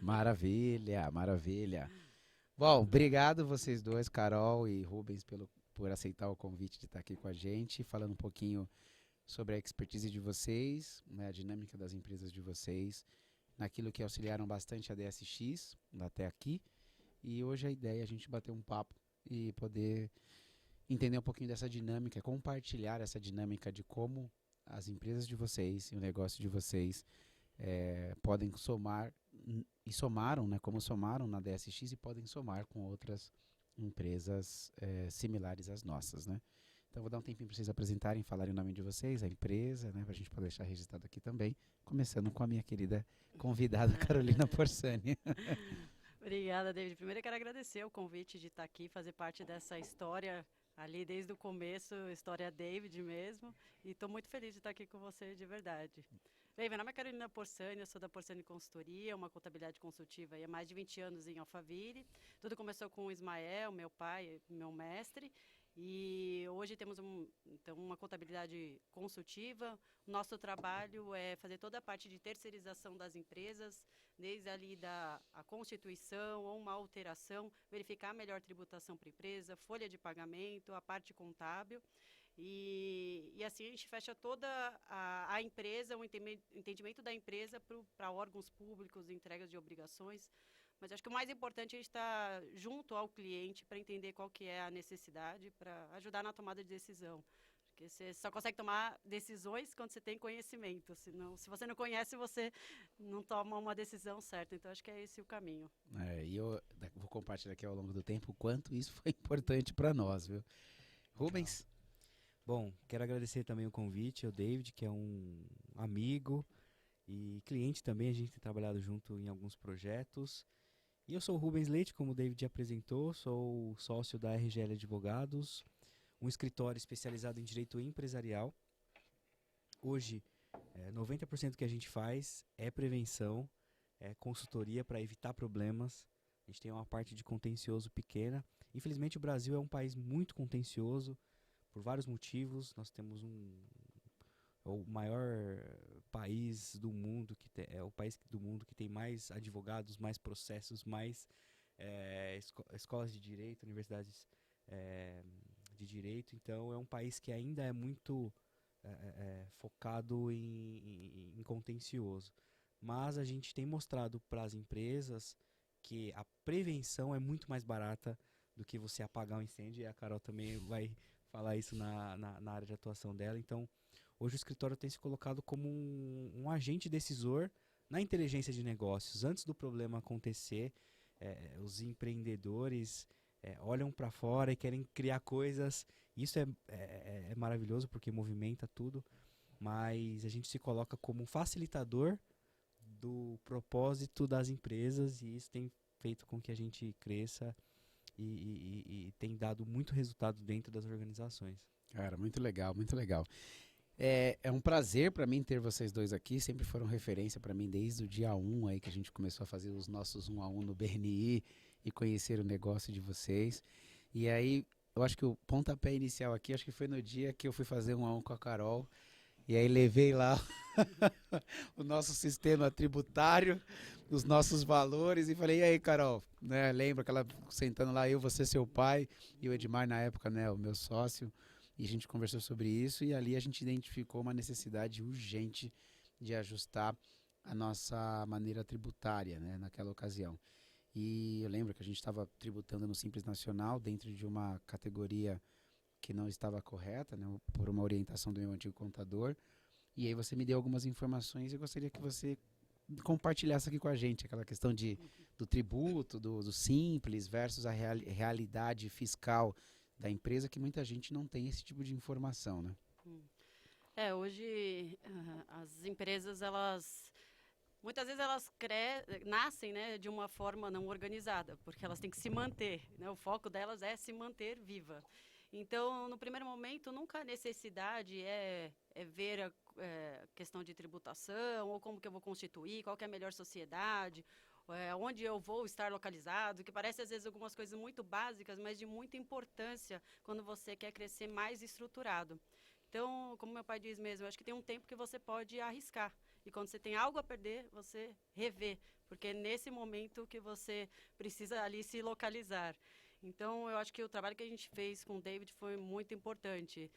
Maravilha, maravilha. Bom, obrigado vocês dois, Carol e Rubens, por aceitar o convite de estar aqui com a gente, falando um pouquinho sobre a expertise de vocês, né, a dinâmica das empresas de vocês, naquilo que auxiliaram bastante a DSX até aqui. E hoje a ideia é a gente bater um papo e poder entender um pouquinho dessa dinâmica, compartilhar essa dinâmica de como as empresas de vocês e o negócio de vocês podem somar e somaram, né, como somaram na DSX e podem somar com outras empresas similares às nossas, né? Então vou dar um tempinho para vocês apresentarem, falarem o nome de vocês, a empresa, né, para a gente poder deixar registrado aqui também, começando com a minha querida convidada Carolina Porsani. Obrigada, David. Primeiro eu quero agradecer o convite de estar aqui, fazer parte dessa história ali desde o começo, história David mesmo. E estou muito feliz de estar aqui com você de verdade. Bem, meu nome é Carolina Porsani, eu sou da Porsani Consultoria, uma contabilidade consultiva há mais de 20 anos em Alphaville. Tudo começou com o Ismael, meu pai, meu mestre. E hoje temos então, uma contabilidade consultiva. Nosso trabalho é fazer toda a parte de terceirização das empresas, desde ali a constituição ou uma alteração, verificar a melhor tributação para a empresa, folha de pagamento, a parte contábil. E assim a gente fecha toda a empresa, o entendimento da empresa para órgãos públicos, entregas de obrigações. Mas acho que o mais importante é a gente estar junto ao cliente para entender qual que é a necessidade, para ajudar na tomada de decisão. Porque você só consegue tomar decisões quando você tem conhecimento. Senão, se você não conhece, você não toma uma decisão certa. Então, acho que é esse o caminho. E eu vou compartilhar aqui ao longo do tempo o quanto isso foi importante para nós, viu? Legal. Rubens, Bom, quero agradecer também o convite ao David, que é um amigo e cliente também. A gente tem trabalhado junto em alguns projetos. E eu sou o Rubens Leite, como o David já apresentou, sou sócio da RGL Advogados, um escritório especializado em direito empresarial. Hoje, 90% do que a gente faz é prevenção, é consultoria para evitar problemas. A gente tem uma parte de contencioso pequena. Infelizmente, o Brasil é um país muito contencioso por vários motivos. Nós temos o maior país do mundo, é o país do mundo que tem mais advogados, mais processos, mais escolas de direito, universidades de direito. Então, é um país que ainda é muito focado em contencioso. Mas a gente tem mostrado para as empresas que a prevenção é muito mais barata do que você apagar um incêndio, e a Carol também vai falar isso na área de atuação dela. Então, hoje o escritório tem se colocado como um agente decisor na inteligência de negócios. Antes do problema acontecer, os empreendedores olham para fora e querem criar coisas. Isso é maravilhoso porque movimenta tudo, mas a gente se coloca como um facilitador do propósito das empresas, e isso tem feito com que a gente cresça e tem dado muito resultado dentro das organizações. cara, muito legal, muito legal. É um prazer para mim ter vocês dois aqui, sempre foram referência para mim desde o dia um aí que a gente começou a fazer os nossos um a um no BNI e conhecer o negócio de vocês. E aí, eu acho que o pontapé inicial aqui, acho que foi no dia que eu fui fazer um a um com a Carol, e aí levei lá o nosso sistema tributário, os nossos valores, e falei, e aí, Carol, né, lembra que ela sentando lá, eu, você, seu pai, e o Edmar na época, né, o meu sócio, e a gente conversou sobre isso, e ali a gente identificou uma necessidade urgente de ajustar a nossa maneira tributária, né, naquela ocasião. E eu lembro que a gente estava tributando no Simples Nacional, dentro de uma categoria que não estava correta, né, por uma orientação do meu antigo contador. E aí você me deu algumas informações e eu gostaria que você compartilhasse aqui com a gente aquela questão do tributo, do simples versus a realidade fiscal da empresa, que muita gente não tem esse tipo de informação, né? Hoje as empresas, muitas vezes elas nascem, né, de uma forma não organizada, porque elas têm que se manter, né? O foco delas é se manter viva. Então, no primeiro momento, nunca a necessidade é ver a questão de tributação, ou como que eu vou constituir, qual que é a melhor sociedade, onde eu vou estar localizado, que parece às vezes algumas coisas muito básicas, mas de muita importância quando você quer crescer mais estruturado. Então, como meu pai diz mesmo, eu acho que tem um tempo que você pode arriscar. e quando você tem algo a perder, você revê, porque é nesse momento que você precisa ali se localizar. Então, eu acho que o trabalho que a gente fez com o David foi muito importante.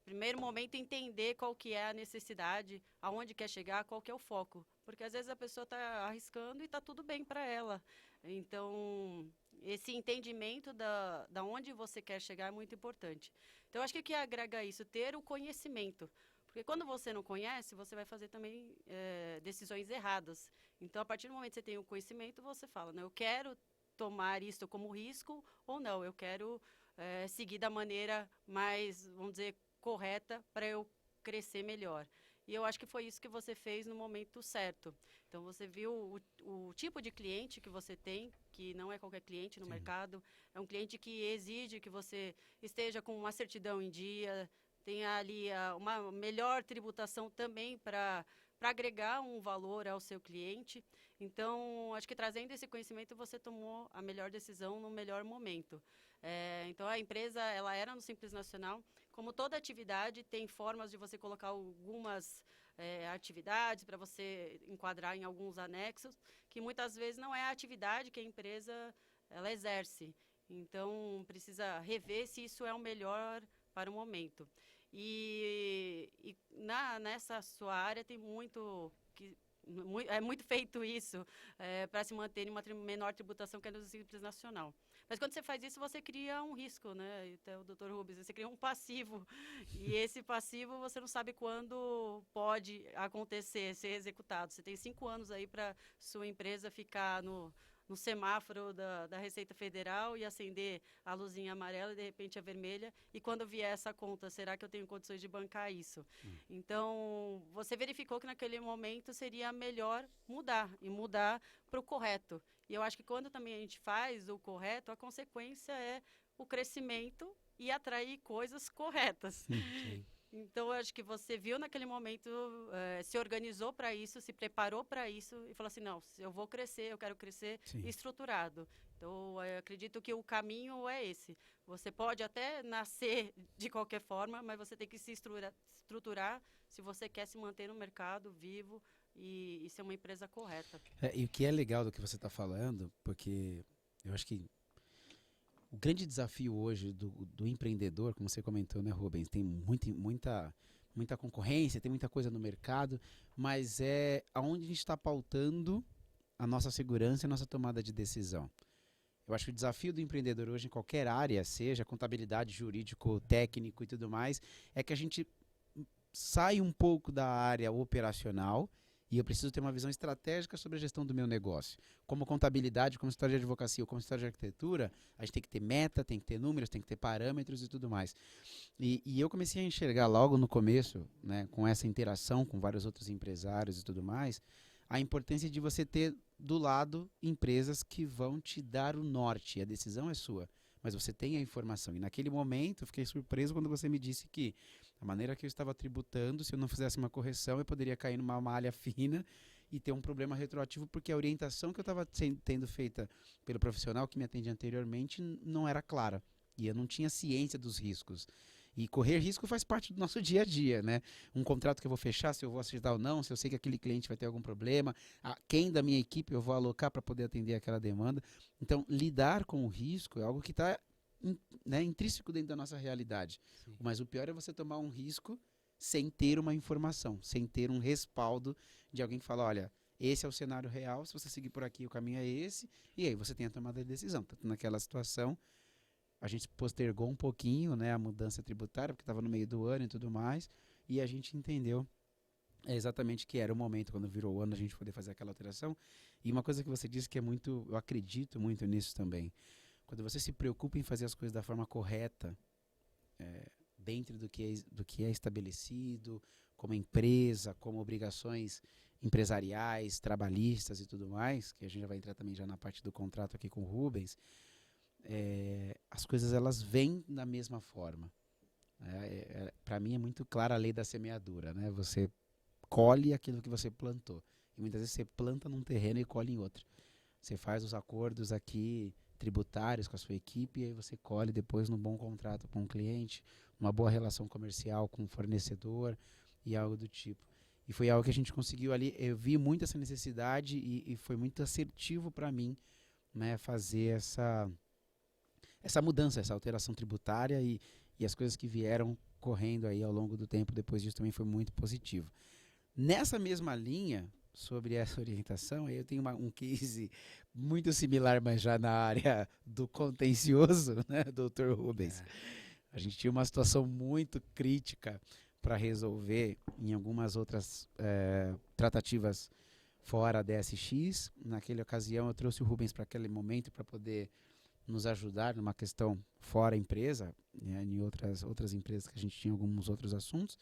Primeiro momento, entender qual que é a necessidade, aonde quer chegar, qual que é o foco. Porque às vezes a pessoa está arriscando e está tudo bem para ela. Então, esse entendimento da onde você quer chegar é muito importante. Então, eu acho que o que agrega isso? Ter o conhecimento. Porque quando você não conhece, você vai fazer também decisões erradas. Então, a partir do momento que você tem o conhecimento, você fala, né, eu quero tomar isso como risco ou não, eu quero seguir da maneira mais, vamos dizer, correta para eu crescer melhor. E eu acho que foi isso que você fez no momento certo. Então, você viu o tipo de cliente que você tem, que não é qualquer cliente no mercado, é um cliente que exige que você esteja com uma certidão em dia, tenha ali uma melhor tributação também para agregar um valor ao seu cliente. Então, acho que trazendo esse conhecimento, você tomou a melhor decisão no melhor momento. Então, a empresa ela era no Simples Nacional. Como toda atividade, tem formas de você colocar algumas atividades para você enquadrar em alguns anexos, que muitas vezes não é a atividade que a empresa ela exerce. Então, precisa rever se isso é o melhor para o momento. E nessa sua área tem é muito feito isso para se manter em uma menor tributação que é no Simples Nacional. Mas quando você faz isso, você cria um risco, né? Então, doutor Rubens, você cria um passivo. E esse passivo você não sabe quando pode acontecer, ser executado. Você tem 5 anos aí para sua empresa ficar no semáforo da Receita Federal e acender a luzinha amarela e de repente a vermelha, e quando vier essa conta, será que eu tenho condições de bancar isso? Então, você verificou que naquele momento seria melhor mudar para o correto. E eu acho que quando também a gente faz o correto, a consequência é o crescimento e atrair coisas corretas. Sim. Então, eu acho que você viu naquele momento, se organizou para isso, se preparou para isso e falou assim, não, eu vou crescer, eu quero crescer estruturado. Então, eu acredito que o caminho é esse. Você pode até nascer de qualquer forma, mas você tem que se estruturar se você quer se manter no mercado vivo e ser uma empresa correta. E o que é legal do que você está falando, porque eu acho que o grande desafio hoje do empreendedor, como você comentou, né, Rubens, tem muita concorrência, tem muita coisa no mercado, mas é aonde a gente está pautando a nossa segurança e a nossa tomada de decisão. Eu acho que o desafio do empreendedor hoje, em qualquer área, seja contabilidade, jurídico, técnico e tudo mais, é que a gente sai um pouco da área operacional e eu preciso ter uma visão estratégica sobre a gestão do meu negócio. Como contabilidade, como história de advocacia ou como história de arquitetura, a gente tem que ter meta, tem que ter números, tem que ter parâmetros e tudo mais. E eu comecei a enxergar logo no começo, né, com essa interação com vários outros empresários e tudo mais, a importância de você ter do lado empresas que vão te dar o norte. A decisão é sua, mas você tem a informação. E naquele momento eu fiquei surpreso quando você me disse que a maneira que eu estava tributando, se eu não fizesse uma correção, eu poderia cair numa malha fina e ter um problema retroativo, porque a orientação que eu estava tendo feita pelo profissional que me atende anteriormente não era clara. E eu não tinha ciência dos riscos. E correr risco faz parte do nosso dia a dia, né? Um contrato que eu vou fechar, se eu vou acertar ou não, se eu sei que aquele cliente vai ter algum problema, quem da minha equipe eu vou alocar para poder atender aquela demanda. Então, lidar com o risco é algo que está intrínseco dentro da nossa realidade. Sim. Mas o pior é você tomar um risco sem ter uma informação, sem ter um respaldo de alguém que fala, olha, esse é o cenário real, se você seguir por aqui, o caminho é esse, e aí você tem a tomada de decisão. Tanto naquela situação, a gente postergou um pouquinho, né, a mudança tributária, porque estava no meio do ano e tudo mais, e a gente entendeu exatamente que era o momento, quando virou o ano, a gente poder fazer aquela alteração. E uma coisa que você disse que é muito, eu acredito muito nisso também, quando você se preocupa em fazer as coisas da forma correta, dentro do que é estabelecido, como empresa, como obrigações empresariais, trabalhistas e tudo mais, que a gente já vai entrar também já na parte do contrato aqui com o Rubens, as coisas elas vêm da mesma forma. Para mim é muito clara a lei da semeadura, né? Você colhe aquilo que você plantou. E muitas vezes você planta num terreno e colhe em outro. Você faz os acordos aqui tributários com a sua equipe e aí você colhe depois num bom contrato com o cliente, uma boa relação comercial com o fornecedor e algo do tipo. E foi algo que a gente conseguiu ali. Eu vi muito essa necessidade e foi muito assertivo para mim, né, fazer essa mudança, essa alteração tributária e as coisas que vieram correndo aí ao longo do tempo depois disso também foi muito positivo. Nessa mesma linha, sobre essa orientação, eu tenho um case muito similar, mas já na área do contencioso, né, Dr. Rubens. A gente tinha uma situação muito crítica para resolver em algumas outras tratativas fora da DSX. Naquela ocasião, eu trouxe o Rubens para aquele momento para poder nos ajudar numa questão fora a empresa, né, em outras empresas que a gente tinha alguns outros assuntos.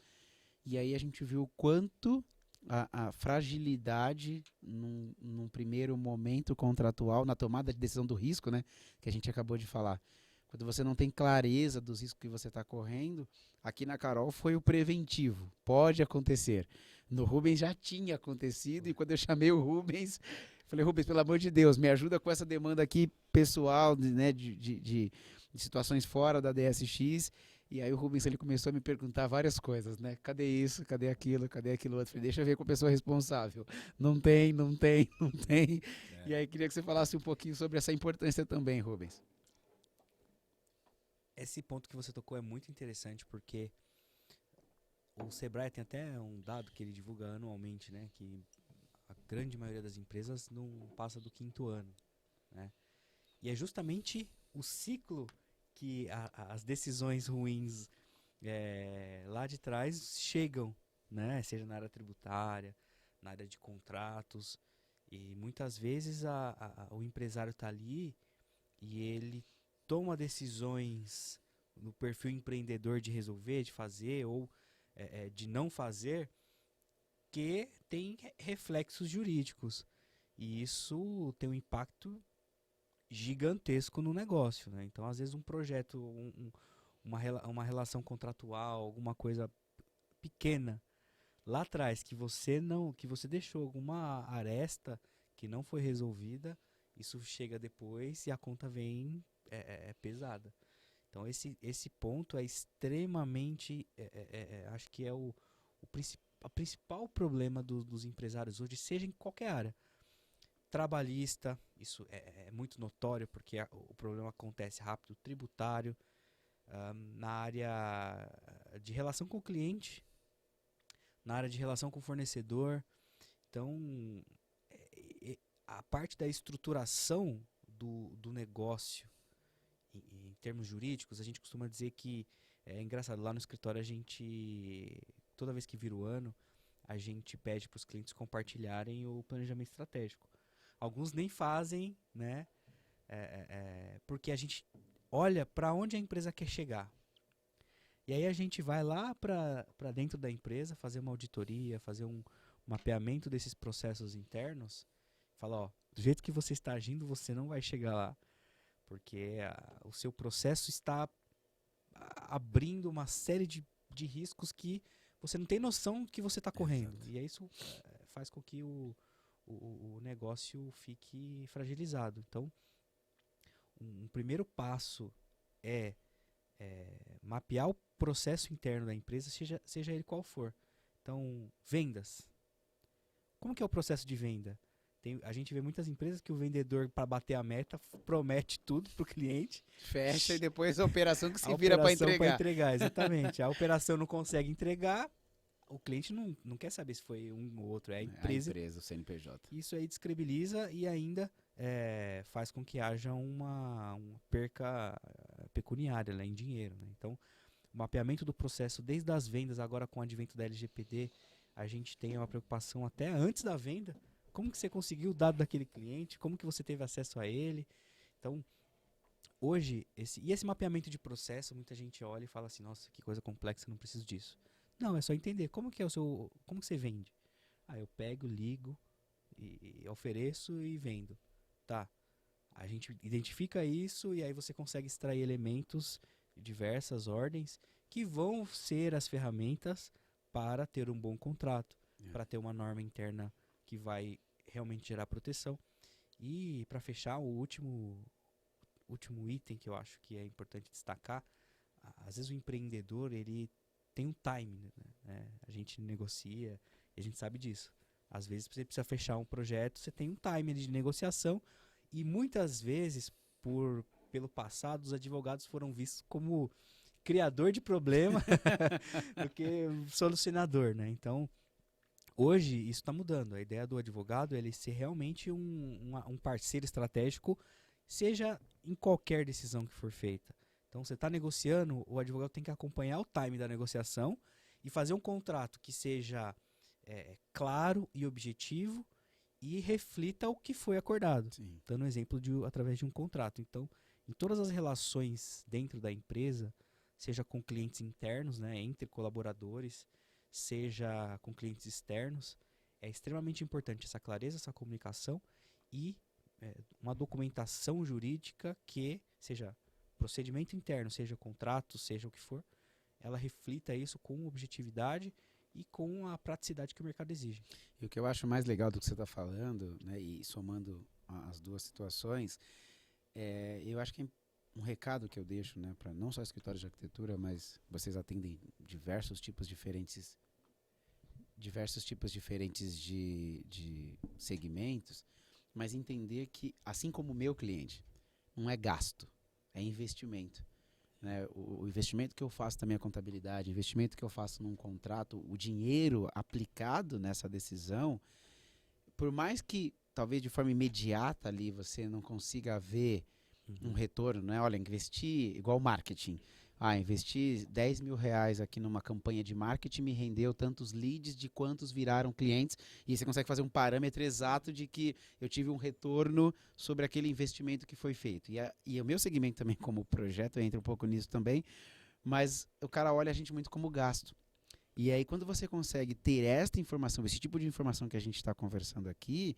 E aí a gente viu o quanto a fragilidade num primeiro momento contratual, na tomada de decisão do risco, né, que a gente acabou de falar. Quando você não tem clareza dos riscos que você está correndo, aqui na Carol foi o preventivo. Pode acontecer. No Rubens já tinha acontecido e quando eu chamei o Rubens, falei, Rubens, pelo amor de Deus, me ajuda com essa demanda aqui pessoal, né, de situações fora da DSX. E aí o Rubens ele começou a me perguntar várias coisas, né? Cadê isso? Cadê aquilo? Cadê aquilo outro? Falei, deixa eu ver com a pessoa responsável. Não tem, não tem, não tem. E aí queria que você falasse um pouquinho sobre essa importância também, Rubens. Esse ponto que você tocou é muito interessante porque o Sebrae tem até um dado que ele divulga anualmente, né? Que a grande maioria das empresas não passa do 5º ano, né? E é justamente o ciclo que as decisões ruins lá de trás chegam, né? Seja na área tributária, na área de contratos. E muitas vezes o empresário está ali e ele toma decisões no perfil empreendedor de resolver, de fazer ou de não fazer, que tem reflexos jurídicos. E isso tem um impacto gigantesco no negócio, né? Então, às vezes, um projeto, uma relação contratual, alguma coisa pequena lá atrás que você deixou alguma aresta que não foi resolvida, isso chega depois e a conta vem pesada. Então, esse ponto é extremamente, acho que é o principal problema dos empresários hoje, seja em qualquer área. Trabalhista, isso é muito notório porque o problema acontece rápido, tributário, na área de relação com o cliente, na área de relação com o fornecedor. Então, a parte da estruturação do negócio, em termos jurídicos, a gente costuma dizer que, é engraçado, lá no escritório a gente, toda vez que vira o ano, a gente pede para os clientes compartilharem o planejamento estratégico. Alguns nem fazem, né? Porque a gente olha para onde a empresa quer chegar. E aí a gente vai lá para dentro da empresa, fazer uma auditoria, fazer um mapeamento desses processos internos. Fala, ó, do jeito que você está agindo, você não vai chegar lá. Porque o seu processo está abrindo uma série de riscos que você não tem noção que você está correndo. Exato. E aí isso faz com que o negócio fique fragilizado. Então, um primeiro passo é mapear o processo interno da empresa, seja ele qual for. Então, vendas. Como que é o processo de venda? A gente vê muitas empresas que o vendedor, para bater a meta, promete tudo para o cliente. Fecha e depois a operação que se A vira para operação entregar. Exatamente. A operação não consegue entregar, o cliente não quer saber se foi um ou outro, é a empresa. A empresa, o CNPJ. Isso aí descredibiliza e ainda faz com que haja uma perca pecuniária, né, em dinheiro. Né? Então, o mapeamento do processo desde as vendas, agora com o advento da LGPD, a gente tem uma preocupação até antes da venda. Como que você conseguiu o dado daquele cliente? Como que você teve acesso a ele? Então, hoje, esse mapeamento de processo, muita gente olha e fala assim, nossa, que coisa complexa, não preciso disso. Não, é só entender como que você vende. Eu pego, ligo, e ofereço e vendo. Tá. A gente identifica isso e aí você consegue extrair elementos de diversas ordens que vão ser as ferramentas para ter um bom contrato, para ter uma norma interna que vai realmente gerar proteção. E para fechar, o último item que eu acho que é importante destacar, às vezes o empreendedor ele tem um time, né? A gente negocia, E a gente sabe disso. Às vezes você precisa fechar um projeto, você tem um time ali de negociação e muitas vezes, pelo passado, os advogados foram vistos como criador de problema do que solucionador, né? Então, hoje isso está mudando. A ideia do advogado é ele ser realmente um parceiro estratégico, seja em qualquer decisão que for feita. Então, você está negociando, o advogado tem que acompanhar o time da negociação e fazer um contrato que seja claro e objetivo e reflita o que foi acordado. Sim. Dando um exemplo através de um contrato. Então, em todas as relações dentro da empresa, seja com clientes internos, né, entre colaboradores, seja com clientes externos, é extremamente importante essa clareza, essa comunicação e uma documentação jurídica que seja procedimento interno, seja contrato, seja o que for, ela reflita isso com objetividade e com a praticidade que o mercado exige. E o que eu acho mais legal do que você está falando, né, e somando as duas situações, eu acho que um recado que eu deixo, né, para não só escritórios de arquitetura, mas vocês atendem diversos tipos diferentes de segmentos, mas entender que, assim como o meu cliente, não é gasto, é investimento. Né? O investimento que eu faço também, a contabilidade, o investimento que eu faço num contrato, o dinheiro aplicado nessa decisão, por mais que talvez de forma imediata ali você não consiga ver um retorno, né? Olha, investir igual marketing. Investi 10 mil reais aqui numa campanha de marketing, me rendeu tantos leads de quantos viraram clientes, e você consegue fazer um parâmetro exato de que eu tive um retorno sobre aquele investimento que foi feito. E o meu segmento também como projeto entra um pouco nisso também, mas o cara olha a gente muito como gasto. E aí quando você consegue ter esta informação, esse tipo de informação que a gente está conversando aqui,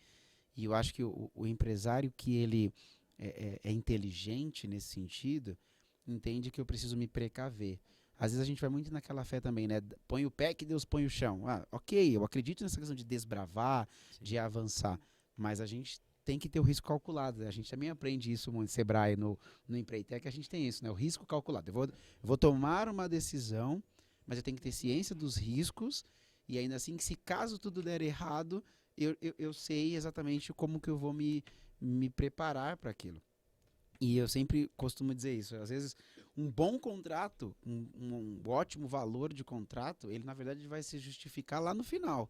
e eu acho que o empresário que ele é inteligente nesse sentido, entende que eu preciso me precaver. Às vezes a gente vai muito naquela fé também, né? Põe o pé que Deus põe o chão. Ok, eu acredito nessa questão de desbravar, Sim. de avançar, mas a gente tem que ter o risco calculado. Né? A gente também aprende isso muito, Sebrae, no Empreitec, a gente tem isso, né? O risco calculado. Eu vou tomar uma decisão, mas eu tenho que ter ciência dos riscos, e ainda assim, que se caso tudo der errado, eu sei exatamente como que eu vou me preparar para aquilo. E eu sempre costumo dizer isso. Às vezes, um bom contrato, um ótimo valor de contrato, ele na verdade vai se justificar lá no final.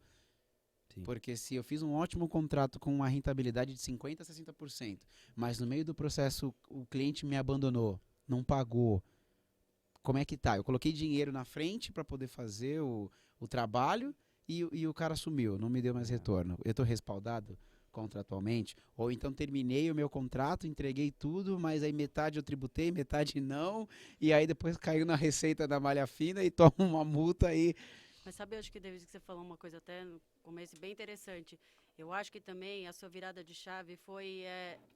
Sim. Porque se eu fiz um ótimo contrato com uma rentabilidade de 50% a 60%, mas no meio do processo o cliente me abandonou, não pagou, como é que tá? Eu coloquei dinheiro na frente para poder fazer o trabalho e o cara sumiu, não me deu mais retorno. Eu estou respaldado contratualmente? Ou então terminei o meu contrato, entreguei tudo, mas aí metade eu tributei, metade não, e aí depois caiu na receita da malha fina e toma uma multa aí. Mas sabe, eu acho que, David, que você falou uma coisa até no começo bem interessante. Eu acho que também a sua virada de chave foi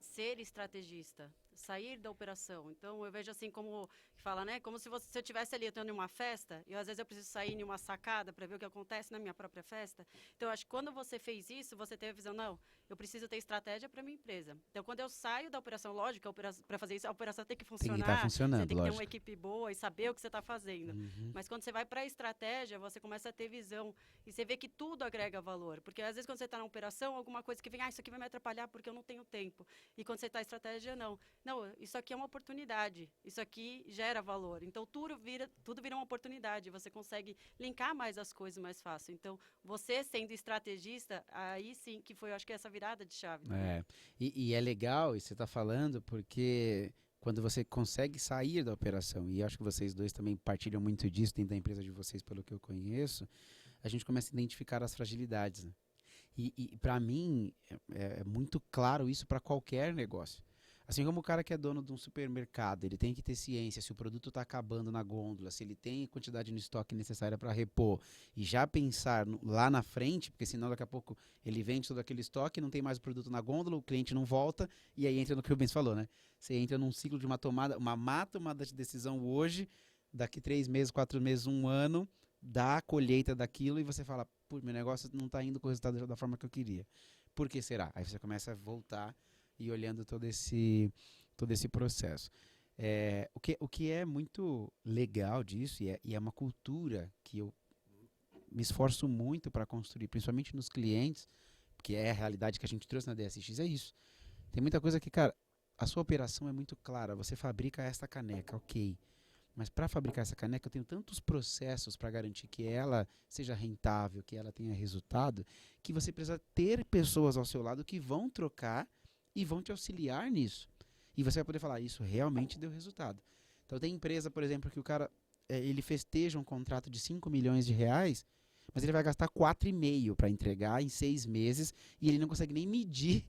ser estrategista, sair da operação. Então, eu vejo assim como fala, né? Como se eu estivesse ali, eu estou em uma festa, e às vezes eu preciso sair em uma sacada para ver o que acontece na minha própria festa. Então, eu acho que quando você fez isso, você teve a visão, não, eu preciso ter estratégia para minha empresa. Então, quando eu saio da operação, lógico, para fazer isso, a operação tem que funcionar. Tem que estar funcionando, você tem que ter lógico. uma equipe boa e saber o que você está fazendo. Uhum. Mas quando você vai para a estratégia, você começa a ter visão. E você vê que tudo agrega valor. Porque às vezes quando você está na operação, alguma coisa que vem, isso aqui vai me atrapalhar porque eu não tenho tempo. E quando você está em estratégia, não. Não, isso aqui é uma oportunidade. Isso aqui gera valor. Então tudo vira uma oportunidade. Você consegue linkar mais as coisas mais fácil. Então, você sendo estrategista, aí sim que foi, eu acho que essa virada de chave. Né? E é legal isso que você está falando, porque quando você consegue sair da operação, e acho que vocês dois também partilham muito disso dentro da empresa de vocês, pelo que eu conheço, a gente começa a identificar as fragilidades. Né? E para mim, é muito claro isso para qualquer negócio. Assim como o cara que é dono de um supermercado, ele tem que ter ciência se o produto está acabando na gôndola, se ele tem a quantidade no estoque necessária para repor, e já pensar lá na frente, porque senão daqui a pouco ele vende todo aquele estoque, não tem mais o produto na gôndola, o cliente não volta, e aí entra no que o Rubens falou, né? Você entra num ciclo de uma má tomada de decisão hoje, daqui 3 meses, 4 meses, 1 ano, dá a colheita daquilo e você fala, pô, meu negócio não está indo com o resultado da forma que eu queria. Por que será? Aí você começa a voltar e olhando todo esse processo. O que é muito legal disso, e é uma cultura que eu me esforço muito para construir, principalmente nos clientes, que é a realidade que a gente trouxe na DSX, é isso. Tem muita coisa que, cara, a sua operação é muito clara. Você fabrica esta caneca, ok. Mas para fabricar essa caneca, eu tenho tantos processos para garantir que ela seja rentável, que ela tenha resultado, que você precisa ter pessoas ao seu lado que vão trocar e vão te auxiliar nisso. E você vai poder falar, isso realmente deu resultado. Então tem empresa, por exemplo, que o cara, ele festeja um contrato de 5 milhões de reais, mas ele vai gastar 4,5 para entregar em 6 meses e ele não consegue nem medir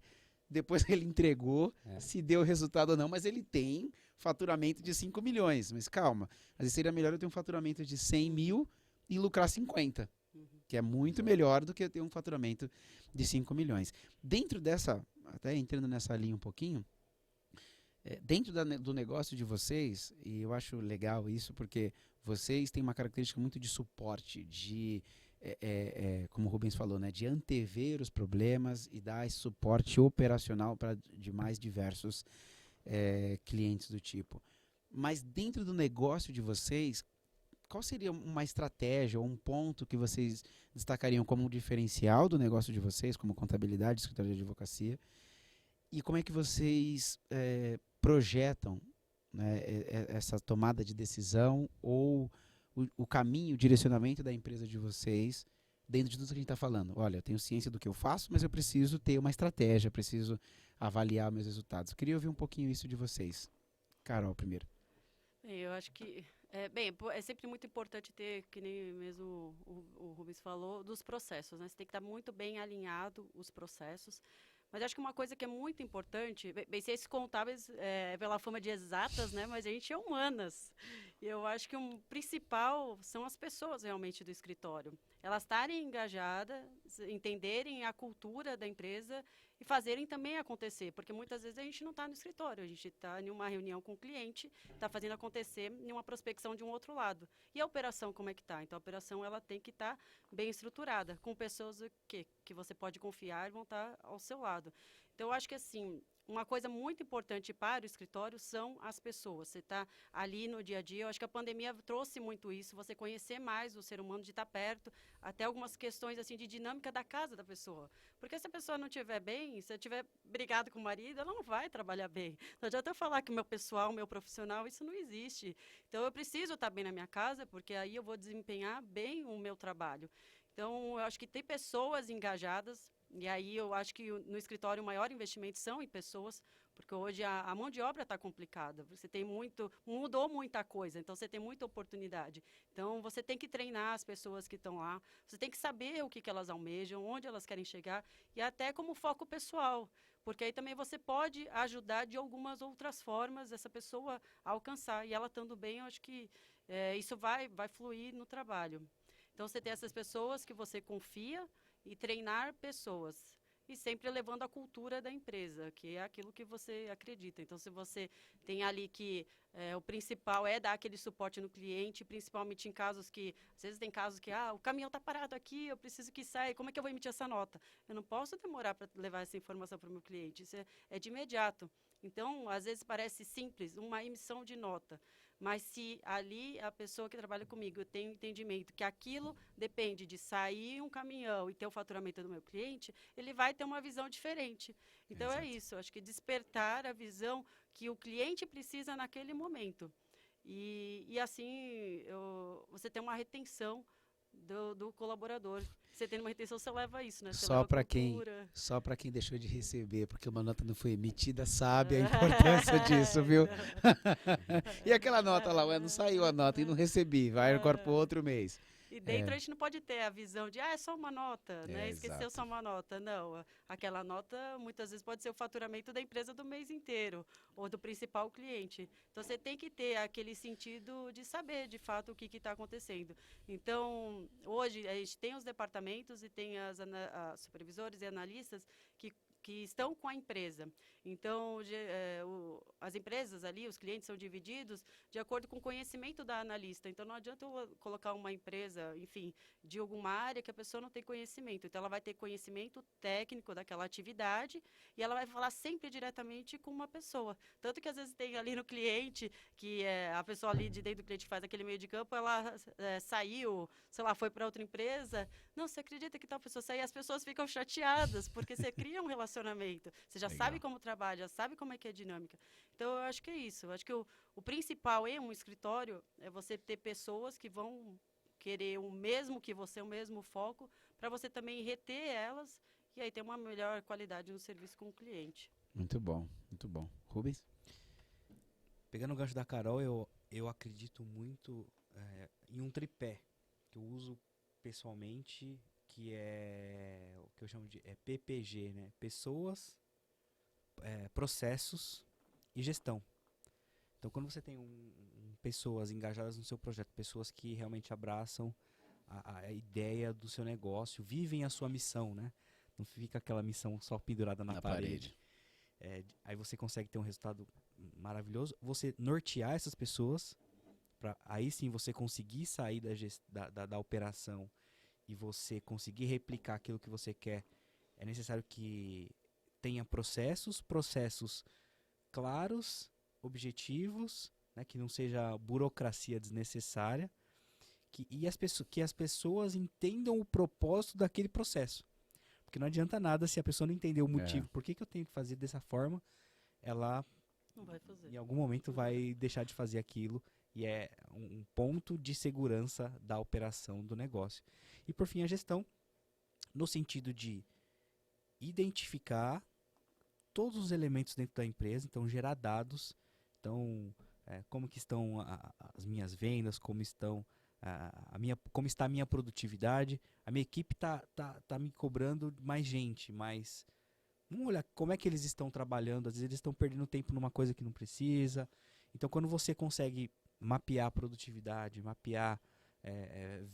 depois que ele entregou se deu resultado ou não, mas ele tem faturamento de 5 milhões. Mas calma, às vezes seria melhor eu ter um faturamento de 100 mil e lucrar 50, que é muito melhor do que eu ter um faturamento de 5 milhões. Dentro dessa, até entrando nessa linha um pouquinho, dentro do negócio de vocês, e eu acho legal isso, porque vocês têm uma característica muito de suporte, de, como o Rubens falou, né, de antever os problemas e dar esse suporte operacional para de mais diversos clientes do tipo. Mas dentro do negócio de vocês, qual seria uma estratégia ou um ponto que vocês destacariam como um diferencial do negócio de vocês, como contabilidade, escritório de advocacia? E como é que vocês projetam, né, essa tomada de decisão ou o caminho, o direcionamento da empresa de vocês dentro de tudo que a gente está falando? Olha, eu tenho ciência do que eu faço, mas eu preciso ter uma estratégia, preciso avaliar meus resultados. Eu queria ouvir um pouquinho isso de vocês. Carol, primeiro. Eu acho que é sempre muito importante ter, que nem mesmo o Rubens falou, dos processos, né? Você tem que estar muito bem alinhado os processos. Mas acho que uma coisa que é muito importante, bem, ciências contábeis pela fama de exatas, né? Mas a gente é humanas. E eu acho que o principal são as pessoas realmente do escritório. Elas estarem engajadas, entenderem a cultura da empresa e fazerem também acontecer. Porque muitas vezes a gente não está no escritório, a gente está em uma reunião com o cliente, está fazendo acontecer em uma prospecção de um outro lado. E a operação, como é que está? Então, a operação ela tem que estar bem estruturada, com pessoas que você pode confiar e vão estar ao seu lado. Então, eu acho que, assim, uma coisa muito importante para o escritório são as pessoas. Você está ali no dia a dia. Eu acho que a pandemia trouxe muito isso, você conhecer mais o ser humano, de estar perto, até algumas questões assim de dinâmica da casa da pessoa. Porque se a pessoa não estiver bem, se estiver brigado com o marido, ela não vai trabalhar bem. Não adianta eu falar que o meu pessoal, o meu profissional, isso não existe. Então, eu preciso estar bem na minha casa, porque aí eu vou desempenhar bem o meu trabalho. Então, eu acho que tem pessoas engajadas, e aí eu acho que no escritório o maior investimento são em pessoas, porque hoje a mão de obra está complicada. Você tem mudou muita coisa, então você tem muita oportunidade. Então você tem que treinar as pessoas que estão lá, você tem que saber o que elas almejam, onde elas querem chegar, e até como foco pessoal, porque aí também você pode ajudar de algumas outras formas essa pessoa a alcançar. E ela estando bem, eu acho que isso vai fluir no trabalho. Então você tem essas pessoas que você confia, e treinar pessoas. E sempre levando a cultura da empresa, que é aquilo que você acredita. Então, se você tem ali que o principal é dar aquele suporte no cliente, principalmente em casos que, às vezes tem casos que, o caminhão está parado aqui, eu preciso que saia, como é que eu vou emitir essa nota? Eu não posso demorar para levar essa informação para o meu cliente, isso é de imediato. Então, às vezes parece simples, uma emissão de nota. Mas se ali a pessoa que trabalha comigo tem um entendimento que aquilo depende de sair um caminhão e ter o faturamento do meu cliente, ele vai ter uma visão diferente. Então, é isso. Acho que despertar a visão que o cliente precisa naquele momento. E assim, você tem uma retenção do colaborador. Você tem uma retenção, você leva isso, né? Você Só para quem deixou de receber, porque uma nota não foi emitida, sabe a importância disso, viu? E aquela nota lá, não saiu a nota e não recebi, vai agora para outro mês. E dentro a gente não pode ter a visão de, é só uma nota, né? Esqueceu exato. só uma nota. Não, aquela nota muitas vezes pode ser o faturamento da empresa do mês inteiro, ou do principal cliente. Então, você tem que ter aquele sentido de saber, de fato, o que está acontecendo. Então, hoje, a gente tem os departamentos e tem as supervisores e analistas que que estão com a empresa. Então, as empresas ali, os clientes são divididos de acordo com o conhecimento da analista. Então, não adianta eu colocar uma empresa, enfim, de alguma área que a pessoa não tem conhecimento. Então, ela vai ter conhecimento técnico daquela atividade e ela vai falar sempre diretamente com uma pessoa. Tanto que, às vezes, tem ali no cliente, que a pessoa ali de dentro do cliente que faz aquele meio de campo, ela saiu, sei lá, foi para outra empresa. Não, você acredita que tal pessoa saiu? As pessoas ficam chateadas, porque você cria um relacionamento. Você já sabe como trabalha, já sabe como é que é a dinâmica. Então, eu acho que é isso. Eu acho que o principal em um escritório é você ter pessoas que vão querer o mesmo que você, o mesmo foco, para você também reter elas e aí ter uma melhor qualidade no serviço com o cliente. Muito bom, muito bom. Rubens? Pegando o gancho da Carol, eu acredito muito em um tripé que eu uso pessoalmente, que é o que eu chamo de PPG, né? Pessoas, processos e gestão. Então, quando você tem pessoas engajadas no seu projeto, pessoas que realmente abraçam a ideia do seu negócio, vivem a sua missão, né? Não fica aquela missão só pendurada na parede. Aí você consegue ter um resultado maravilhoso. Você nortear essas pessoas, aí sim você conseguir sair da operação e você conseguir replicar aquilo que você quer. É necessário que tenha processos claros, objetivos, né, que não seja burocracia desnecessária, que as pessoas entendam o propósito daquele processo. Porque não adianta nada se a pessoa não entender o motivo, por que eu tenho que fazer dessa forma, ela não vai fazer. Em algum momento vai deixar de fazer aquilo, e é um ponto de segurança da operação do negócio. E por fim, a gestão, no sentido de identificar todos os elementos dentro da empresa, então gerar dados, então como que estão as minhas vendas, como está a minha produtividade, a minha equipe tá me cobrando mais gente, mas vamos olhar como é que eles estão trabalhando, às vezes eles estão perdendo tempo numa coisa que não precisa. Então quando você consegue mapear a produtividade, mapear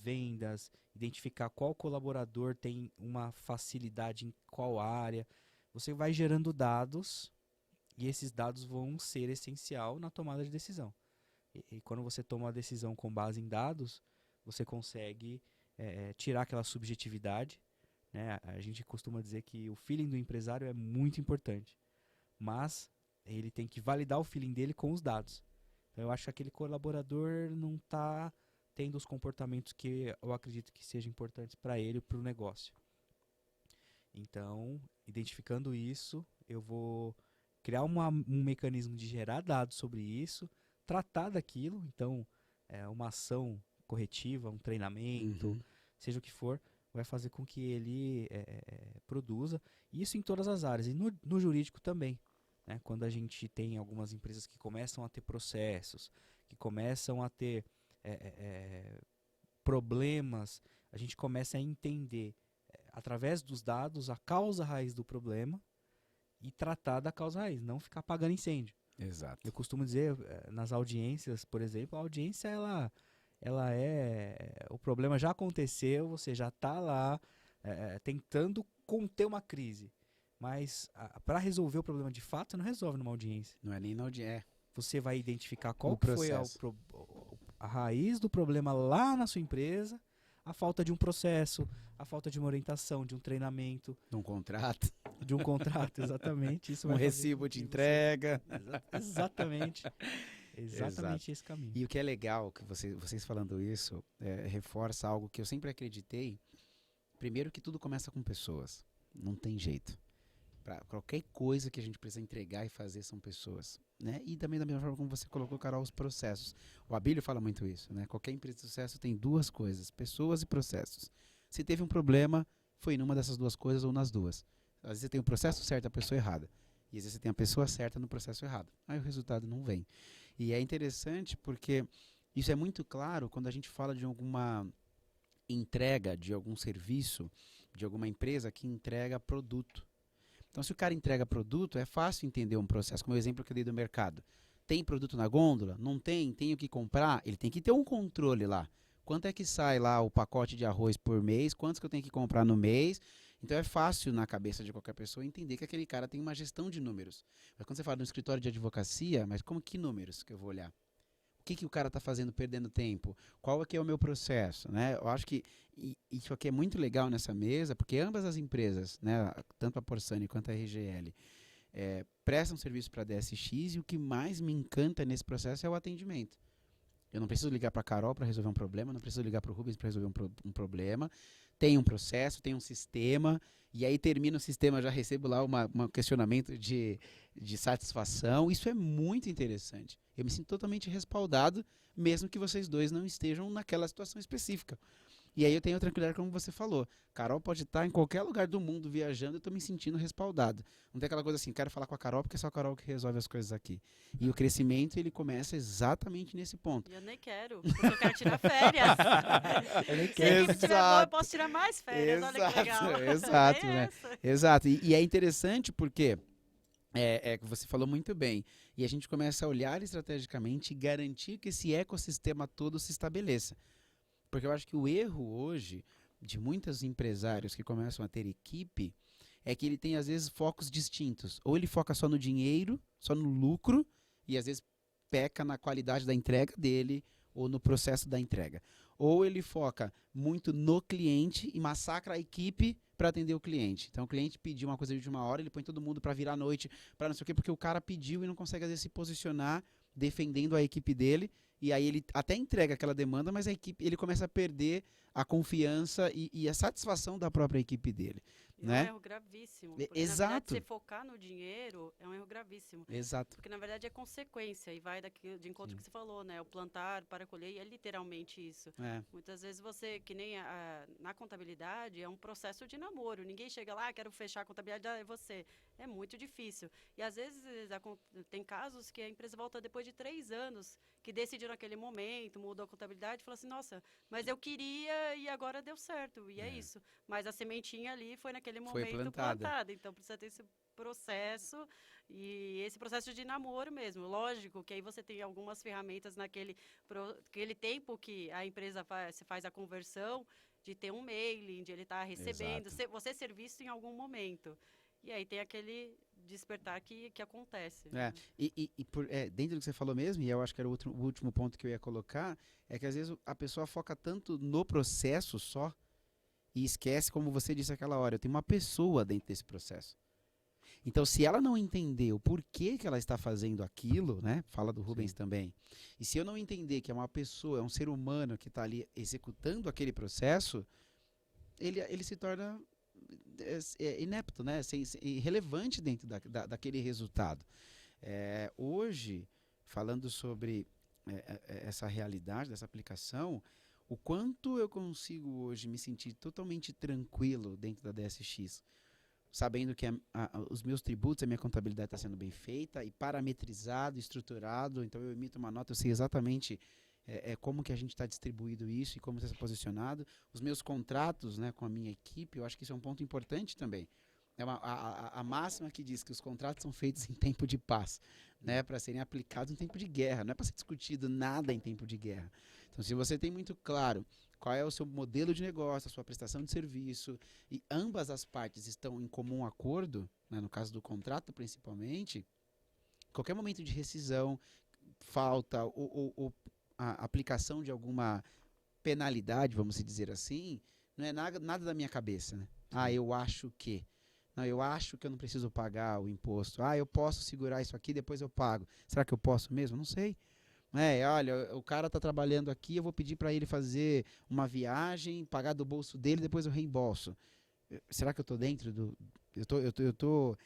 vendas, identificar qual colaborador tem uma facilidade em qual área, você vai gerando dados e esses dados vão ser essencial na tomada de decisão. E quando você toma a decisão com base em dados, você consegue tirar aquela subjetividade, né? A gente costuma dizer que o feeling do empresário é muito importante, mas ele tem que validar o feeling dele com os dados. Então eu acho que aquele colaborador não está tendo os comportamentos que eu acredito que sejam importantes para ele e para o negócio. Então, identificando isso, eu vou criar um mecanismo de gerar dados sobre isso, tratar daquilo, então uma ação corretiva, um treinamento, seja o que for, vai fazer com que ele produza, isso em todas as áreas, e no jurídico também, né? Quando a gente tem algumas empresas que começam a ter processos, que começam a ter problemas, a gente começa a entender através dos dados a causa raiz do problema e tratar da causa raiz, não ficar apagando incêndio. Exato. Eu costumo dizer nas audiências, por exemplo, a audiência o problema já aconteceu, você já está lá tentando conter uma crise, mas para resolver o problema de fato, você não resolve numa audiência. Não é nem na audiência. Você vai identificar qual foi a raiz do problema lá na sua empresa, a falta de um processo, a falta de uma orientação, de um treinamento. De um contrato. De um contrato, exatamente. Isso um recibo de entrega. Exatamente. Exatamente esse caminho. E o que é legal, que vocês falando isso, reforça algo que eu sempre acreditei. Primeiro que tudo começa com pessoas. Não tem jeito. Para qualquer coisa que a gente precisa entregar e fazer são pessoas, né? E também da mesma forma como você colocou, Carol, os processos. O Abílio fala muito isso, né? Qualquer empresa de sucesso tem duas coisas, pessoas e processos. Se teve um problema, foi numa dessas duas coisas ou nas duas. Às vezes você tem o processo certo, a pessoa errada. E às vezes você tem a pessoa certa no processo errado. Aí o resultado não vem. E é interessante porque isso é muito claro quando a gente fala de alguma entrega, de algum serviço, de alguma empresa que entrega produto. Então, se o cara entrega produto, é fácil entender um processo, como o exemplo que eu dei do mercado. Tem produto na gôndola? Não tem? Tenho que comprar? Ele tem que ter um controle lá. Quanto é que sai lá o pacote de arroz por mês? Quantos que eu tenho que comprar no mês? Então é fácil na cabeça de qualquer pessoa entender que aquele cara tem uma gestão de números. Mas quando você fala de um escritório de advocacia, mas como que números que eu vou olhar? O que o cara está fazendo perdendo tempo? Qual é que é o meu processo? Né? Eu acho que isso aqui é muito legal nessa mesa, porque ambas as empresas, né, tanto a Porsani quanto a RGL, prestam serviço para a DSX, e o que mais me encanta nesse processo é o atendimento. Eu não preciso ligar para a Carol para resolver um problema, não preciso ligar para o Rubens para resolver um problema. Tem um processo, tem um sistema, e aí termina o sistema, já recebo lá um questionamento de satisfação. Isso é muito interessante. Eu me sinto totalmente respaldado, mesmo que vocês dois não estejam naquela situação específica. E aí eu tenho a tranquilidade, como você falou. Carol pode estar em qualquer lugar do mundo viajando, eu estou me sentindo respaldado. Não tem aquela coisa assim, quero falar com a Carol porque é só a Carol que resolve as coisas aqui. E o crescimento, ele começa exatamente nesse ponto. Eu nem quero, porque eu quero tirar férias. Eu nem Se a quero. equipe tiver boa, eu posso tirar mais férias, olha que legal. Exato, É né? essa. Exato. E é interessante porque você falou muito bem. E a gente começa a olhar estrategicamente e garantir que esse ecossistema todo se estabeleça. Porque eu acho que o erro hoje de muitos empresários que começam a ter equipe é que ele tem, às vezes, focos distintos. Ou ele foca só no dinheiro, só no lucro, e às vezes peca na qualidade da entrega dele ou no processo da entrega. Ou ele foca muito no cliente e massacra a equipe para atender o cliente. Então o cliente pediu uma coisa de última hora, ele põe todo mundo para virar à noite, para não sei o quê, porque o cara pediu e não consegue, às vezes, se posicionar defendendo a equipe dele. E aí ele até entrega aquela demanda, mas a equipe, ele começa a perder a confiança e a satisfação da própria equipe dele. E Né? é um erro gravíssimo. Porque, Exato. na verdade, você focar no dinheiro é um erro gravíssimo. Exato. Porque, na verdade, é consequência. E vai de encontro que você falou, né? O plantar para colher, e é literalmente isso. Muitas vezes você, que nem na contabilidade, é um processo de namoro. Ninguém chega lá, quero fechar a contabilidade, é você. É muito difícil. E, às vezes, tem casos que a empresa volta depois de 3 anos, que decidiu naquele momento, mudou a contabilidade, e falou assim, nossa, mas eu queria e agora deu certo. E é isso. Mas a sementinha ali foi naquele momento plantada. Então, precisa ter esse processo, e esse processo de namoro mesmo. Lógico que aí você tem algumas ferramentas naquele tempo que a empresa faz a conversão, de ter um mailing, de ele estar recebendo, você ser visto em algum momento. E aí tem aquele despertar que acontece. Dentro do que você falou mesmo, e eu acho que era o último ponto que eu ia colocar, é que às vezes a pessoa foca tanto no processo só, e esquece, como você disse aquela hora, eu tenho uma pessoa dentro desse processo. Então, se ela não entender o porquê que ela está fazendo aquilo, né? Fala do Rubens também. E se eu não entender que é uma pessoa, é um ser humano que está ali executando aquele processo, ele se torna inepto, né? Irrelevante dentro daquele resultado. Hoje, falando sobre essa realidade, dessa aplicação, o quanto eu consigo hoje me sentir totalmente tranquilo dentro da DSX, sabendo que os meus tributos, a minha contabilidade está sendo bem feita e parametrizado, estruturado. Então eu emito uma nota, eu sei exatamente como que a gente está distribuído isso e como está posicionado. Os meus contratos, né, com a minha equipe, eu acho que isso é um ponto importante também. A máxima que diz que os contratos são feitos em tempo de paz, né, para serem aplicados em tempo de guerra. Não é para ser discutido nada em tempo de guerra. Então, se você tem muito claro qual é o seu modelo de negócio, a sua prestação de serviço, e ambas as partes estão em comum acordo, né, no caso do contrato principalmente, qualquer momento de rescisão, falta ou a aplicação de alguma penalidade, vamos dizer assim, não é nada da minha cabeça. Né? Eu acho que. Não, eu acho que eu não preciso pagar o imposto. Eu posso segurar isso aqui, depois eu pago. Será que eu posso mesmo? Não sei. Olha, o cara está trabalhando aqui, eu vou pedir para ele fazer uma viagem, pagar do bolso dele, depois eu reembolso. Será que eu estou dentro do... Eu estou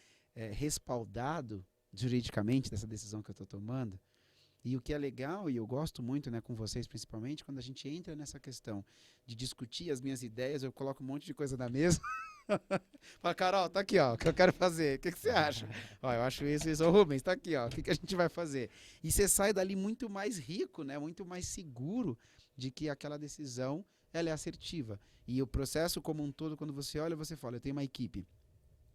respaldado juridicamente dessa decisão que eu estou tomando? E o que é legal, e eu gosto muito, né, com vocês principalmente, quando a gente entra nessa questão de discutir as minhas ideias, eu coloco um monte de coisa na mesa. Fala, Carol, tá aqui, ó, o que eu quero fazer. O que você acha? Eu acho isso. Ô, Rubens, tá aqui, ó, o que a gente vai fazer? E você sai dali muito mais rico, né, muito mais seguro de que aquela decisão, ela é assertiva. E o processo como um todo, quando você olha, você fala, eu tenho uma equipe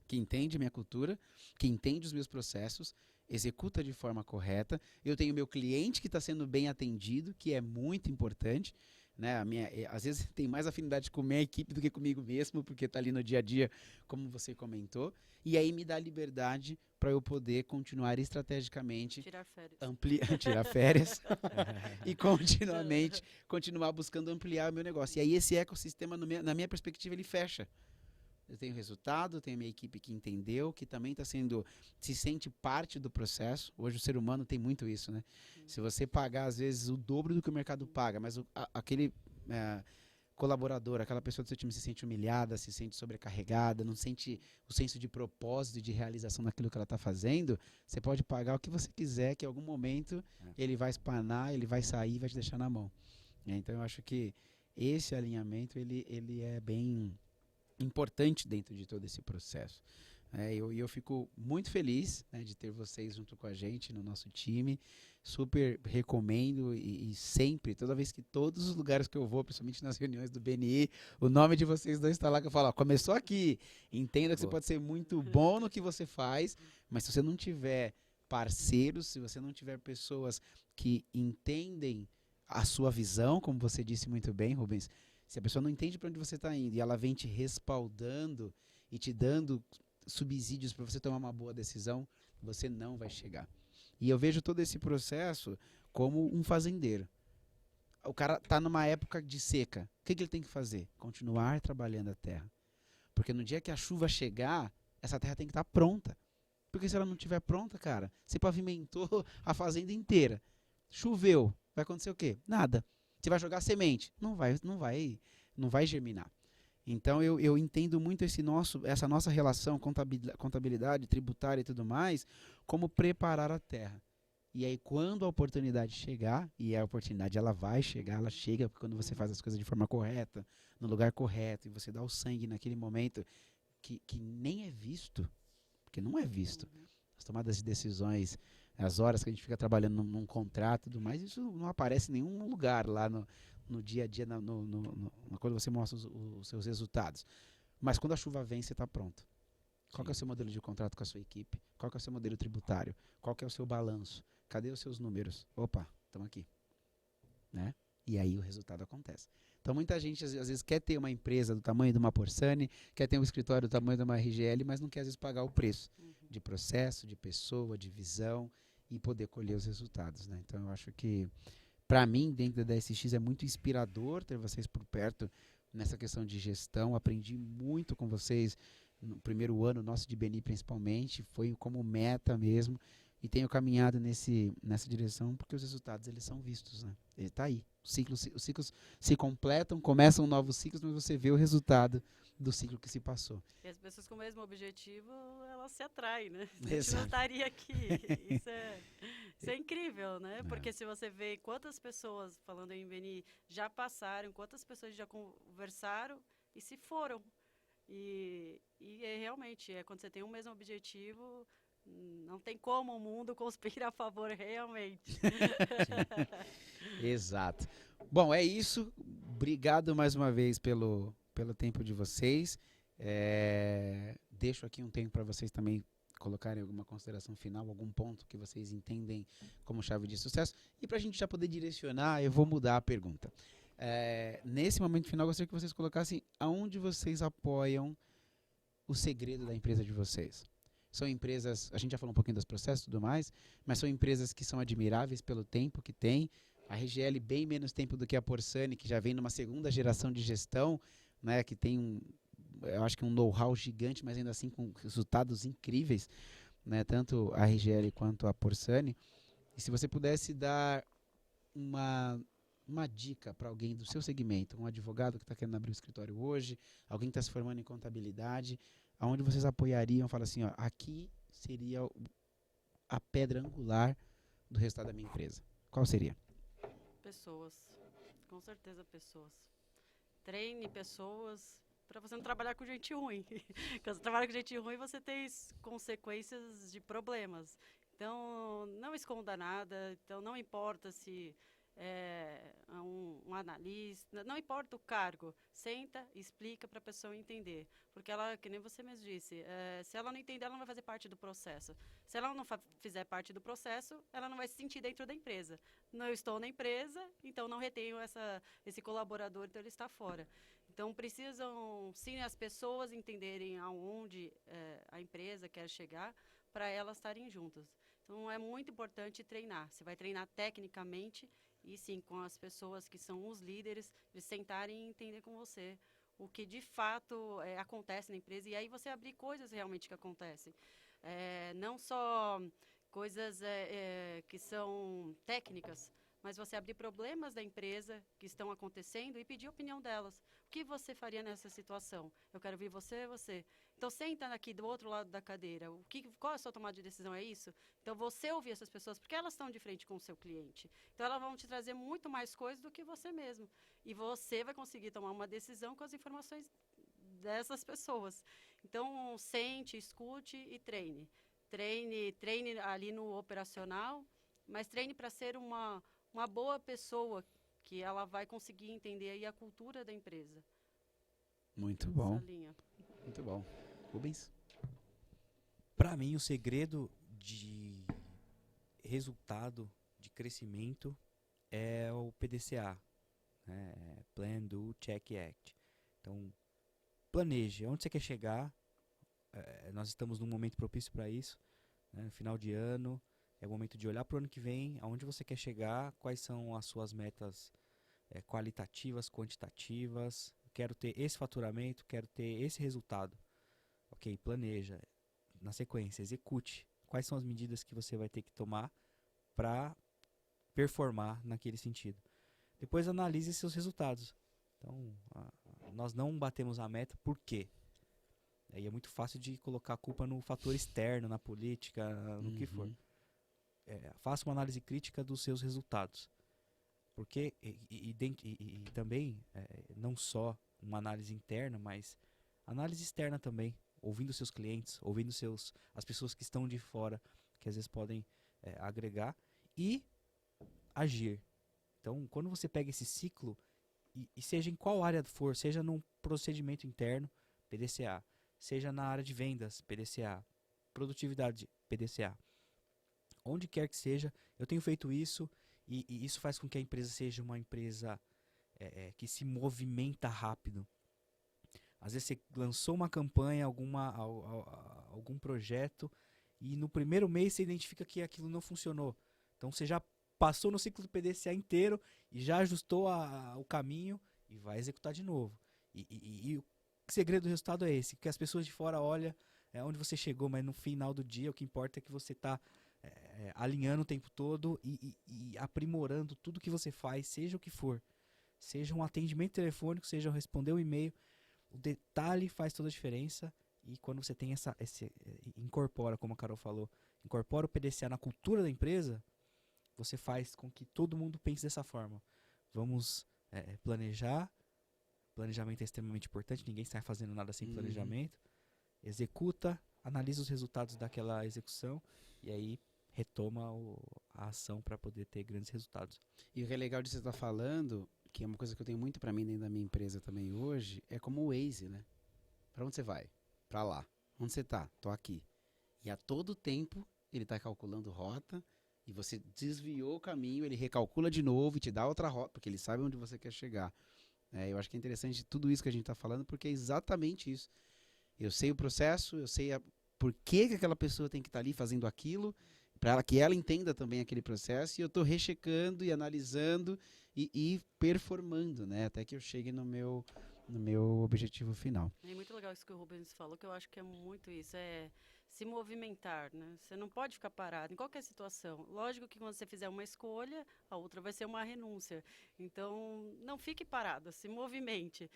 que entende minha cultura, que entende os meus processos, executa de forma correta. Eu tenho meu cliente que está sendo bem atendido, que é muito importante. né? Às vezes tem mais afinidade com a minha equipe do que comigo mesmo, porque está ali no dia a dia, como você comentou. E aí me dá liberdade para eu poder continuar estrategicamente Tirar férias. tirar férias e continuamente continuar buscando ampliar o meu negócio. E aí esse ecossistema, na minha perspectiva, ele fecha. Eu tenho resultado, tenho minha equipe que entendeu, que também se sente parte do processo. Hoje o ser humano tem muito isso, né? Se você pagar, às vezes, o dobro do que o mercado paga, mas aquele colaborador, aquela pessoa do seu time se sente humilhada, se sente sobrecarregada, não sente o senso de propósito e de realização naquilo que ela está fazendo, você pode pagar o que você quiser, que em algum momento ele vai espanar, ele vai sair e vai te deixar na mão. Então eu acho que esse alinhamento ele é bem importante dentro de todo esse processo. Eu fico muito feliz, né, de ter vocês junto com a gente no nosso time. Super recomendo e sempre, toda vez que todos os lugares que eu vou, principalmente nas reuniões do BNI, o nome de vocês dois está lá que eu falo, ó, começou aqui. Entenda que você pode ser muito bom no que você faz, mas se você não tiver parceiros, se você não tiver pessoas que entendem a sua visão, como você disse muito bem, Rubens, se a pessoa não entende para onde você está indo e ela vem te respaldando e te dando subsídios para você tomar uma boa decisão, você não vai chegar. E eu vejo todo esse processo como um fazendeiro. O cara está numa época de seca. O que ele tem que fazer? Continuar trabalhando a terra. Porque no dia que a chuva chegar, essa terra tem que estar pronta. Porque se ela não estiver pronta, cara, você pavimentou a fazenda inteira. Choveu, vai acontecer o quê? Nada. Você vai jogar semente? Não vai germinar. Então eu entendo muito essa nossa relação, contabilidade, tributária e tudo mais, como preparar a terra. E aí quando a oportunidade chegar, e a oportunidade ela vai chegar, ela chega quando você faz as coisas de forma correta, no lugar correto, e você dá o sangue naquele momento que nem é visto, porque não é visto. As tomadas de decisões, as horas que a gente fica trabalhando num contrato e tudo mais, isso não aparece em nenhum lugar lá no dia a dia, quando você mostra os seus resultados. Mas quando a chuva vem, você está pronto. Qual que é o seu modelo de contrato com a sua equipe? Qual que é o seu modelo tributário? Qual que é o seu balanço? Cadê os seus números? Opa, estamos aqui. Né? E aí o resultado acontece. Então muita gente às vezes quer ter uma empresa do tamanho de uma Porsani, quer ter um escritório do tamanho de uma RGL, mas não quer às vezes pagar o preço de processo, de pessoa, de visão e poder colher os resultados. Né? Então eu acho que para mim, dentro da SX, é muito inspirador ter vocês por perto nessa questão de gestão. Aprendi muito com vocês no primeiro ano nosso de BNI, principalmente. Foi como meta mesmo. E tenho caminhado nessa direção porque os resultados eles são vistos. Né? Ele está aí. Os ciclos se completam, começam novos ciclos, mas você vê o resultado do ciclo que se passou. E as pessoas com o mesmo objetivo, elas se atraem, né? A gente Exato. não estaria aqui. Isso é incrível, né? Porque se você vê quantas pessoas, falando em BNI, já passaram, quantas pessoas já conversaram e se foram. E realmente, quando você tem um mesmo objetivo, não tem como o mundo conspirar a favor realmente. Exato. Bom, é isso. Obrigado mais uma vez pelo tempo de vocês. Deixo aqui um tempo para vocês também colocarem alguma consideração final, algum ponto que vocês entendem como chave de sucesso. E para a gente já poder direcionar, eu vou mudar a pergunta. Nesse momento final, eu gostaria que vocês colocassem aonde vocês apoiam o segredo da empresa de vocês. São empresas, a gente já falou um pouquinho dos processos e tudo mais, mas são empresas que são admiráveis pelo tempo que tem. A RGL bem menos tempo do que a Porsani, que já vem numa segunda geração de gestão, né, que tem eu acho que um know-how gigante, mas ainda assim com resultados incríveis, né, tanto a RGL quanto a Porsani. E se você pudesse dar uma dica para alguém do seu segmento, um advogado que está querendo abrir o escritório hoje, alguém que está se formando em contabilidade, aonde vocês apoiariam, fala assim, ó, aqui seria a pedra angular do resultado da minha empresa. Qual seria? Pessoas, com certeza pessoas. Treine pessoas para você não trabalhar com gente ruim. Quando você trabalha com gente ruim, você tem consequências de problemas. Então, não esconda nada. Então, não importa se um analista, não importa o cargo, senta e explica para a pessoa entender. Porque ela, que nem você mesmo disse, se ela não entender, ela não vai fazer parte do processo. Se ela não fizer parte do processo, ela não vai se sentir dentro da empresa. Não estou na empresa, então não retenho esse colaborador, então ele está fora. Então, precisam, sim, as pessoas entenderem aonde a empresa quer chegar para elas estarem juntas. Então, é muito importante treinar. Você vai treinar tecnicamente e, sim, com as pessoas que são os líderes, eles sentarem e entender com você o que, de fato, acontece na empresa. E aí você abrir coisas realmente que acontecem. Não só coisas que são técnicas, mas você abrir problemas da empresa que estão acontecendo e pedir a opinião delas. O que você faria nessa situação? Eu quero ouvir você. Então, senta aqui do outro lado da cadeira. Qual é a sua tomada de decisão? É isso? Então, você ouvir essas pessoas, porque elas estão de frente com o seu cliente. Então, elas vão te trazer muito mais coisas do que você mesmo. E você vai conseguir tomar uma decisão com as informações dessas pessoas. Então, sente, escute e treine. Treine ali no operacional, mas treine para ser uma boa pessoa, que ela vai conseguir entender aí a cultura da empresa. Muito bom. Essa linha. Muito bom. Rubens? Para mim, o segredo de resultado, de crescimento, é o PDCA, né? Plan, Do, Check, Act. Então, planeje onde você quer chegar. Nós estamos num momento propício para isso, né? No final de ano, é o momento de olhar para o ano que vem, aonde você quer chegar, quais são as suas metas qualitativas, quantitativas. Quero ter esse faturamento, quero ter esse resultado. Ok, planeja. Na sequência, execute. Quais são as medidas que você vai ter que tomar para performar naquele sentido. Depois analise seus resultados. Então, nós não batemos a meta, por quê? Aí é muito fácil de colocar a culpa no fator externo, na política, no que for. Faça uma análise crítica dos seus resultados. Porque, e também, não só uma análise interna, mas análise externa também. Ouvindo seus clientes, ouvindo as pessoas que estão de fora, que às vezes podem agregar, e agir. Então, quando você pega esse ciclo, e seja em qual área for, seja num procedimento interno, PDCA, seja na área de vendas, PDCA, produtividade, PDCA, onde quer que seja, eu tenho feito isso, e isso faz com que a empresa seja uma empresa que se movimenta rápido. Às vezes você lançou uma campanha, algum projeto, e no primeiro mês você identifica que aquilo não funcionou. Então você já passou no ciclo do PDCA inteiro e já ajustou o caminho e vai executar de novo. E o segredo do resultado é esse, que as pessoas de fora olham onde você chegou, mas no final do dia o que importa é que você está alinhando o tempo todo e aprimorando tudo que você faz, seja o que for. Seja um atendimento telefônico, seja responder um e-mail. O detalhe faz toda a diferença, e quando você tem incorpora, como a Carol falou, incorpora o PDCA na cultura da empresa, você faz com que todo mundo pense dessa forma. Vamos planejar, planejamento é extremamente importante, ninguém sai fazendo nada sem planejamento, executa, analisa os resultados daquela execução, e aí retoma a ação para poder ter grandes resultados. E o que é legal de você estar falando, que é uma coisa que eu tenho muito para mim dentro da minha empresa também hoje, é como o Waze, né? Para onde você vai? Para lá. Onde você tá? Tô aqui. E a todo tempo ele tá calculando rota, e você desviou o caminho, ele recalcula de novo e te dá outra rota, porque ele sabe onde você quer chegar. Eu acho que é interessante tudo isso que a gente tá falando, porque é exatamente isso. Eu sei o processo, eu sei por que aquela pessoa tem que estar ali fazendo aquilo, para que ela entenda também aquele processo, e eu tô rechecando e analisando e performando, né? Até que eu chegue no meu objetivo final. É muito legal isso que o Rubens falou, que eu acho que é muito isso, se movimentar, né? Você não pode ficar parado em qualquer situação. Lógico que quando você fizer uma escolha, a outra vai ser uma renúncia. Então, não fique parado, se movimente.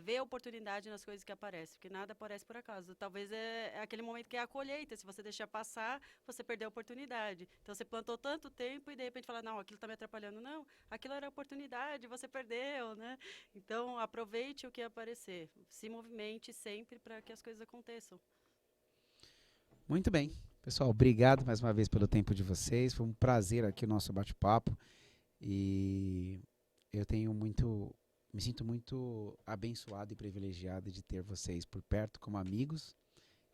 Vê a oportunidade nas coisas que aparecem, porque nada aparece por acaso. Talvez é aquele momento que é a colheita. Se você deixar passar, você perdeu a oportunidade. Então, você plantou tanto tempo e, de repente, fala, não, aquilo está me atrapalhando. Não, aquilo era a oportunidade, você perdeu, né? Então, aproveite o que aparecer. Se movimente sempre para que as coisas aconteçam. Muito bem. Pessoal, obrigado mais uma vez pelo tempo de vocês. Foi um prazer aqui o nosso bate-papo. E me sinto muito abençoado e privilegiado de ter vocês por perto como amigos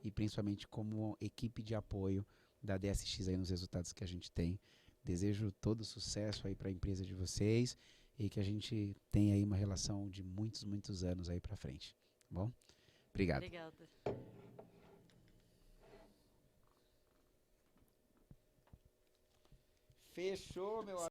e principalmente como equipe de apoio da DSX aí nos resultados que a gente tem. Desejo todo sucesso aí para a empresa de vocês e que a gente tenha aí uma relação de muitos, muitos anos aí para frente. Tá bom? Obrigado. Obrigada. Fechou, meu